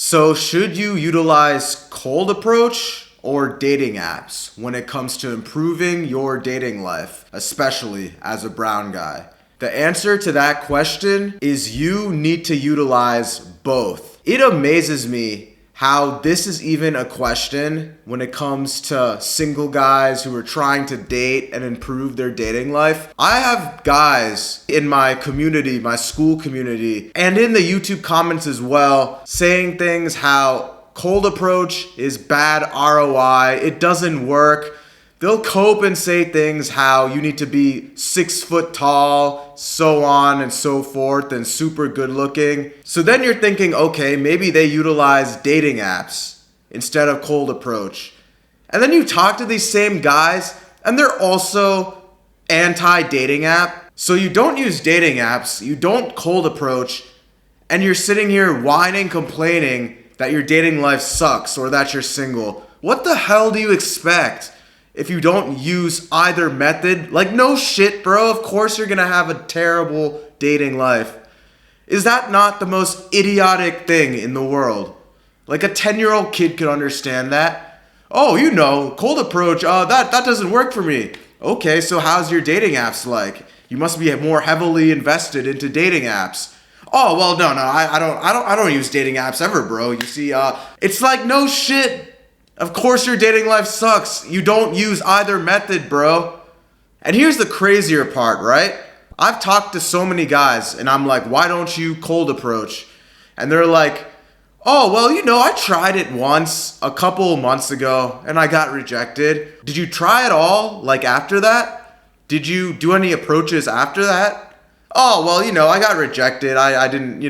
So, should you utilize cold approach or dating apps when it comes to improving your dating life, especially as a brown guy? The answer to that question is you need to utilize both. It amazes me how this is even a question when it comes to single guys who are trying to date and improve their dating life. I have guys in my community, my school community, and in the YouTube comments as well, saying things how cold approach is bad ROI, it doesn't work. They'll cope and say things how you need to be 6 foot tall, so on and so forth, and super good looking. So then you're thinking, okay, maybe they utilize dating apps instead of cold approach. And then you talk to these same guys, and they're also anti-dating app. So you don't use dating apps, you don't cold approach, and you're sitting here whining, complaining that your dating life sucks or that you're single. What the hell do you expect? If you don't use either method, like no shit, bro, of course you're gonna have a terrible dating life. Is that not the most idiotic thing in the world? Like a 10-year-old kid could understand that. Oh, cold approach, that doesn't work for me. Okay, so how's your dating apps like? You must be more heavily invested into dating apps. Oh, well, no, I don't use dating apps ever, bro. You see, it's like no shit. Of course your dating life sucks. You don't use either method, bro. And here's the crazier part, right? I've talked to so many guys and I'm like, why don't you cold approach? And they're like, oh, well, I tried it once a couple months ago and I got rejected. Did you try it all, like after that? Did you do any approaches after that? Oh, well, I got rejected. I didn't,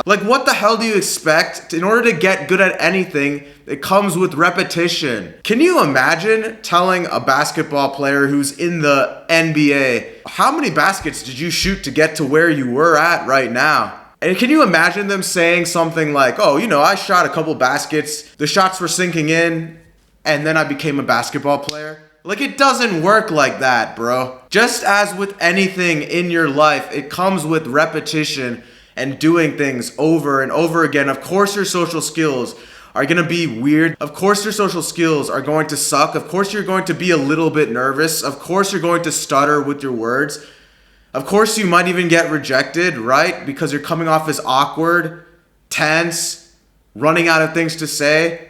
like what the hell do you expect? In order to get good at anything, it comes with repetition. Can you imagine telling a basketball player who's in the NBA, how many baskets did you shoot to get to where you were at right now? And can you imagine them saying something like, oh, I shot a couple baskets, the shots were sinking in, and then I became a basketball player? Like, it doesn't work like that, bro. Just as with anything in your life, it comes with repetition and doing things over and over again. Of course, your social skills are going to be weird. Of course, your social skills are going to suck. Of course, you're going to be a little bit nervous. Of course, you're going to stutter with your words. Of course, you might even get rejected, right? Because you're coming off as awkward, tense, running out of things to say.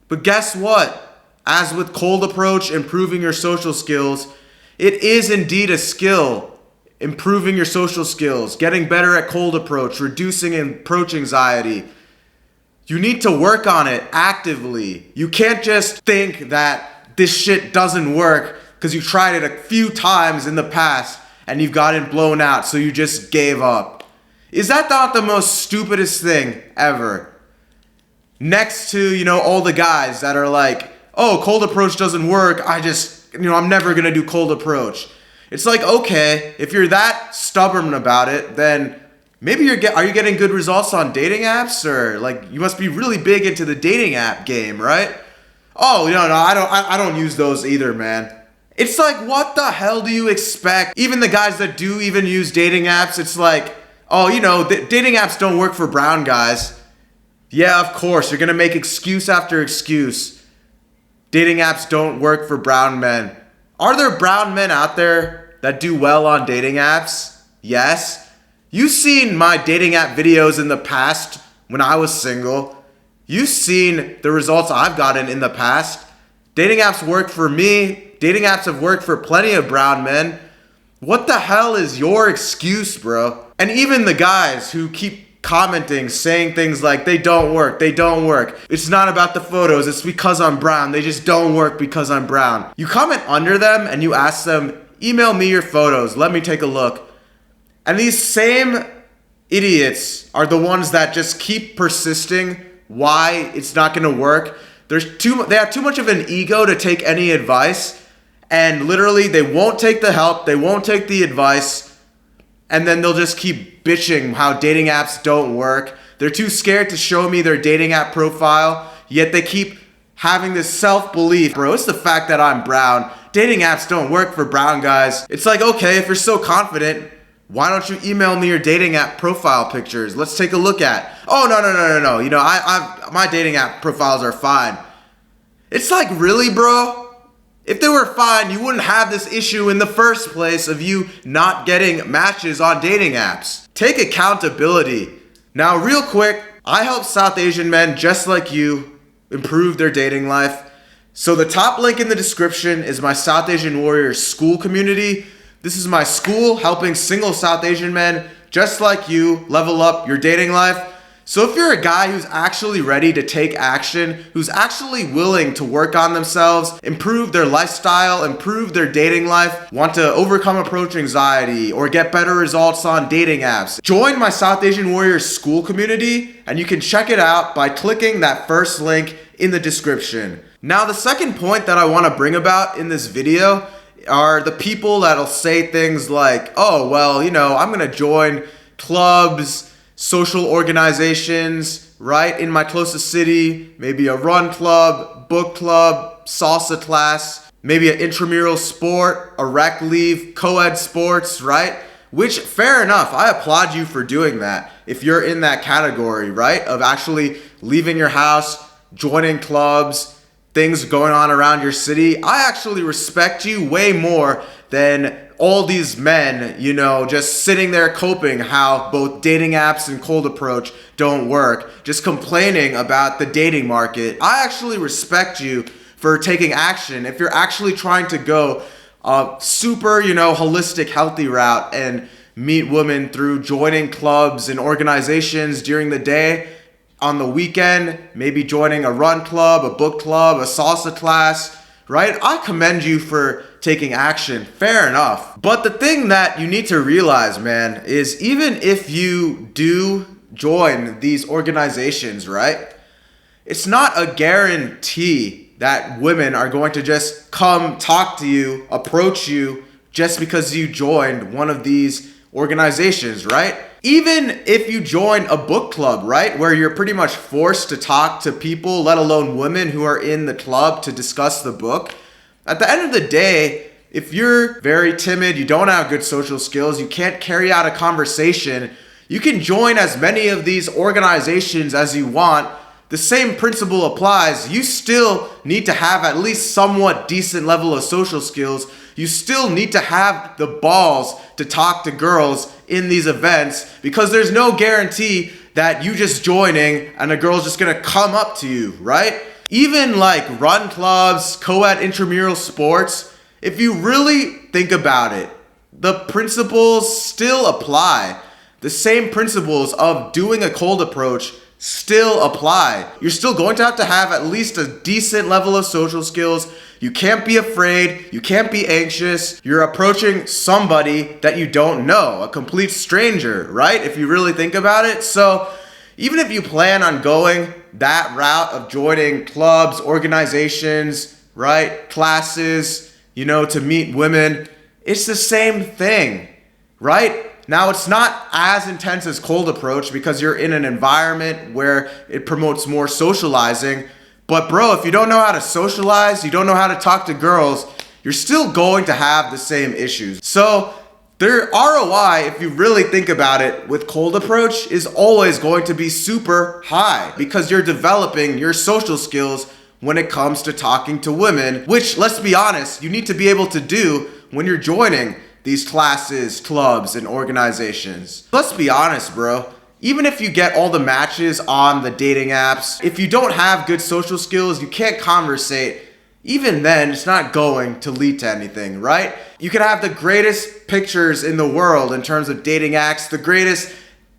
But guess what? As with cold approach, improving your social skills, it is indeed a skill. Improving your social skills, getting better at cold approach, reducing approach anxiety. You need to work on it actively. You can't just think that this shit doesn't work because you tried it a few times in the past and you've gotten blown out, so you just gave up. Is that not the most stupidest thing ever? Next to, all the guys that are like, oh, cold approach doesn't work. I'm never going to do cold approach. It's like, okay, if you're that stubborn about it, then maybe are you getting good results on dating apps? Or like, you must be really big into the dating app game, right? Oh, no, I don't use those either, man. It's like, what the hell do you expect? Even the guys that do even use dating apps, it's like, oh, dating apps don't work for brown guys. Yeah, of course, you're going to make excuse after excuse. Dating apps don't work for brown men. Are there brown men out there that do well on dating apps? Yes. You've seen my dating app videos in the past when I was single. You've seen the results I've gotten in the past. Dating apps work for me. Dating apps have worked for plenty of brown men. What the hell is your excuse, bro? And even the guys who keep commenting, saying things like, they don't work. It's not about the photos, it's because I'm brown. They just don't work because I'm brown. You comment under them and you ask them, email me your photos, let me take a look. And these same idiots are the ones that just keep persisting why it's not gonna work. They have too much of an ego to take any advice, and literally they won't take the help, they won't take the advice, and then they'll just keep bitching how dating apps don't work. They're too scared to show me their dating app profile, yet they keep having this self-belief. Bro, it's the fact that I'm brown. Dating apps don't work for brown guys. It's like, okay, if you're so confident, Why don't you email me your dating app profile pictures? Let's take a look at. Oh, no. You know, my dating app profiles are fine. It's like, really, bro? If they were fine, you wouldn't have this issue in the first place of you not getting matches on dating apps. Take accountability. Now, real quick, I help South Asian men just like you improve their dating life. So the top link in the description is my South Asian Warriors school community. This is my school helping single South Asian men just like you level up your dating life. So if you're a guy who's actually ready to take action, who's actually willing to work on themselves, improve their lifestyle, improve their dating life, want to overcome approach anxiety or get better results on dating apps, join my South Asian Warriors school community, and you can check it out by clicking that first link in the description. Now, the second point that I want to bring about in this video are the people that'll say things like, oh, well, you know, I'm going to join clubs, social organizations, right, in my closest city, maybe a run club, book club, salsa class, maybe an intramural sport, a rec league, co-ed sports, right? Which, fair enough, I applaud you for doing that if you're in that category, right, of actually leaving your house, joining clubs, things going on around your city. I actually respect you way more than all these men, you know, just sitting there coping how both dating apps and cold approach don't work, just complaining about the dating market. I actually respect you for taking action. If you're actually trying to go a super, you know, holistic, healthy route and meet women through joining clubs and organizations during the day, on the weekend, maybe joining a run club, a book club, a salsa class, right? I commend you for taking action. Fair enough. But the thing that you need to realize, man, is even if you do join these organizations, right? It's not a guarantee that women are going to just come talk to you, approach you, just because you joined one of these organizations, right? Even if you join a book club, right, where you're pretty much forced to talk to people, let alone women who are in the club to discuss the book, at the end of the day, if you're very timid, you don't have good social skills, you can't carry out a conversation, you can join as many of these organizations as you want. The same principle applies. You still need to have at least somewhat decent level of social skills. You still need to have the balls to talk to girls in these events, because there's no guarantee that you just joining and a girl's just gonna come up to you, right? Even like run clubs, co-ed intramural sports, if you really think about it, the principles still apply. The same principles of doing a cold approach still apply. You're still going to have at least a decent level of social skills. You can't be afraid. You can't be anxious. You're approaching somebody that you don't know, a complete stranger, right? If you really think about it. So even if you plan on going that route of joining clubs, organizations, right, classes, you know, to meet women, it's the same thing, right? Now, it's not as intense as cold approach because you're in an environment where it promotes more socializing. But bro, if you don't know how to socialize, you don't know how to talk to girls, you're still going to have the same issues. So their ROI, if you really think about it, with cold approach is always going to be super high because you're developing your social skills when it comes to talking to women, which, let's be honest, you need to be able to do when you're joining these classes, clubs, and organizations. Let's be honest, bro. Even if you get all the matches on the dating apps, if you don't have good social skills, you can't conversate, even then, it's not going to lead to anything, right? You can have the greatest pictures in the world in terms of dating apps, the greatest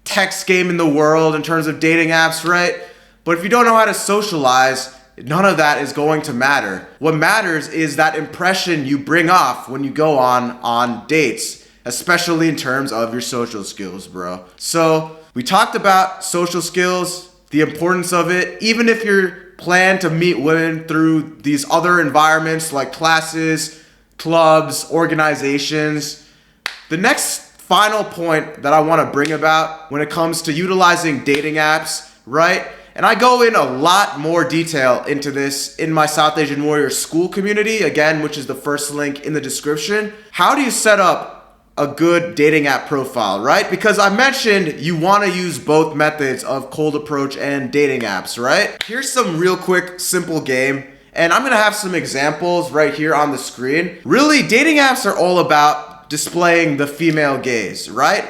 text game in the world in terms of dating apps, right? But if you don't know how to socialize, none of that is going to matter. What matters is that impression you bring off when you go on dates, especially in terms of your social skills, bro. So we talked about social skills, the importance of it, even if you're plan to meet women through these other environments like classes, clubs, organizations. The next final point that I want to bring about when it comes to utilizing dating apps, right? And I go in a lot more detail into this in my South Asian Warriors school community, again, which is the first link in the description. How do you set up a good dating app profile, right? Because I mentioned you want to use both methods of cold approach and dating apps, right? Here's some real quick, simple game. And I'm gonna have some examples right here on the screen. Really, dating apps are all about displaying the female gaze, right?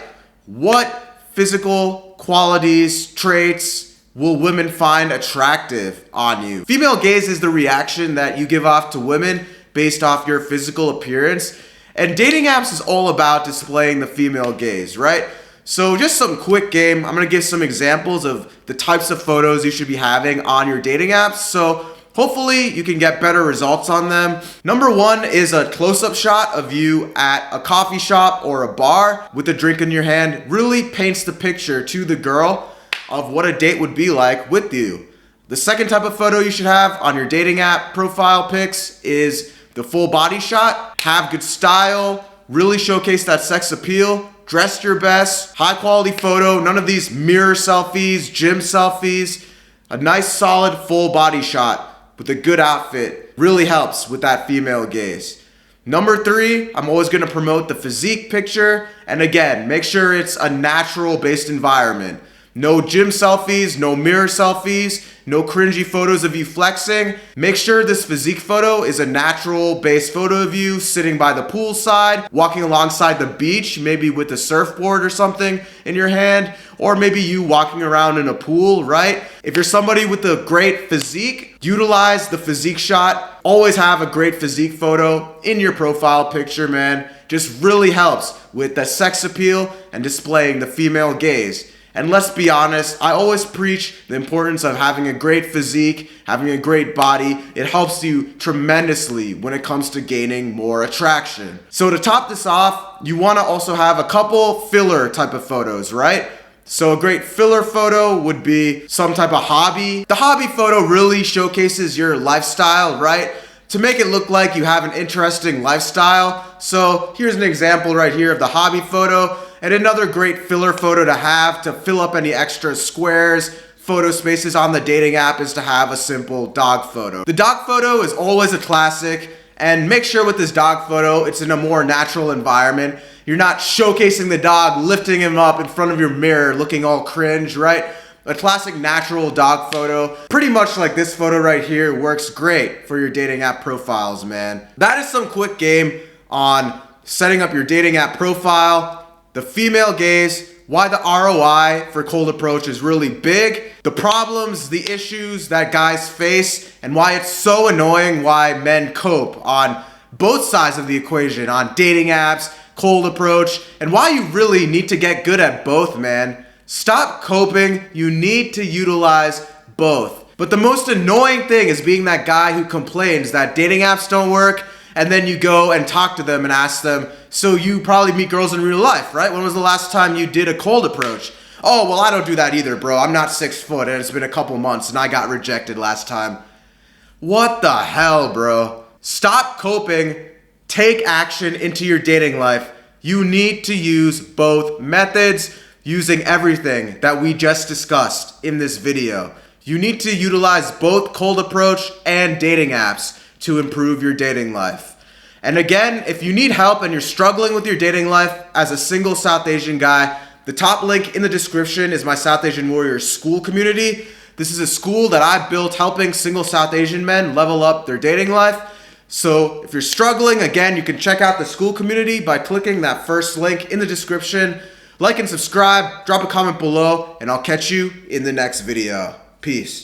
What physical qualities, traits will women find attractive on you? Female gaze is the reaction that you give off to women based off your physical appearance. And dating apps is all about displaying the female gaze, right? So just some quick game. I'm gonna give some examples of the types of photos you should be having on your dating apps. So hopefully you can get better results on them. Number one is a close-up shot of you at a coffee shop or a bar with a drink in your hand. Really paints the picture to the girl of what a date would be like with you. The second type of photo you should have on your dating app profile pics is the full body shot. Have good style, really showcase that sex appeal, dress your best, high quality photo, none of these mirror selfies, gym selfies. A nice solid full body shot with a good outfit really helps with that female gaze. Number three, I'm always gonna promote the physique picture. And again, make sure it's a natural based environment. No gym selfies, no mirror selfies, no cringy photos of you flexing. Make sure this physique photo is a natural based photo of you sitting by the poolside, walking alongside the beach, maybe with a surfboard or something in your hand, or maybe you walking around in a pool, right? If you're somebody with a great physique, utilize the physique shot. Always have a great physique photo in your profile picture, man. Just really helps with the sex appeal and displaying the female gaze. And let's be honest, I always preach the importance of having a great physique, having a great body. It helps you tremendously when it comes to gaining more attraction. So to top this off, you want to also have a couple filler type of photos, right? So a great filler photo would be some type of hobby. The hobby photo really showcases your lifestyle, right? To make it look like you have an interesting lifestyle. So here's an example right here of the hobby photo. And another great filler photo to have to fill up any extra squares, photo spaces on the dating app is to have a simple dog photo. The dog photo is always a classic, and make sure with this dog photo, it's in a more natural environment. You're not showcasing the dog, lifting him up in front of your mirror, looking all cringe, right? A classic natural dog photo, pretty much like this photo right here, works great for your dating app profiles, man. That is some quick game on setting up your dating app profile. The female gaze, why the ROI for cold approach is really big, the problems, the issues that guys face, and why it's so annoying why men cope on both sides of the equation, on dating apps, cold approach, and why you really need to get good at both, man. Stop coping, you need to utilize both. But the most annoying thing is being that guy who complains that dating apps don't work, and then you go and talk to them and ask them, so you probably meet girls in real life, right? When was the last time you did a cold approach? Oh, well, I don't do that either, bro. I'm not 6 foot and it's been a couple months and I got rejected last time. What the hell, bro? Stop coping. Take action into your dating life. You need to use both methods, using everything that we just discussed in this video. You need to utilize both cold approach and dating apps to improve your dating life. And again, if you need help and you're struggling with your dating life as a single South Asian guy, the top link in the description is my South Asian Warriors school community. This is a school that I built helping single South Asian men level up their dating life. So if you're struggling, again, you can check out the school community by clicking that first link in the description. Like and subscribe, drop a comment below, and I'll catch you in the next video. Peace.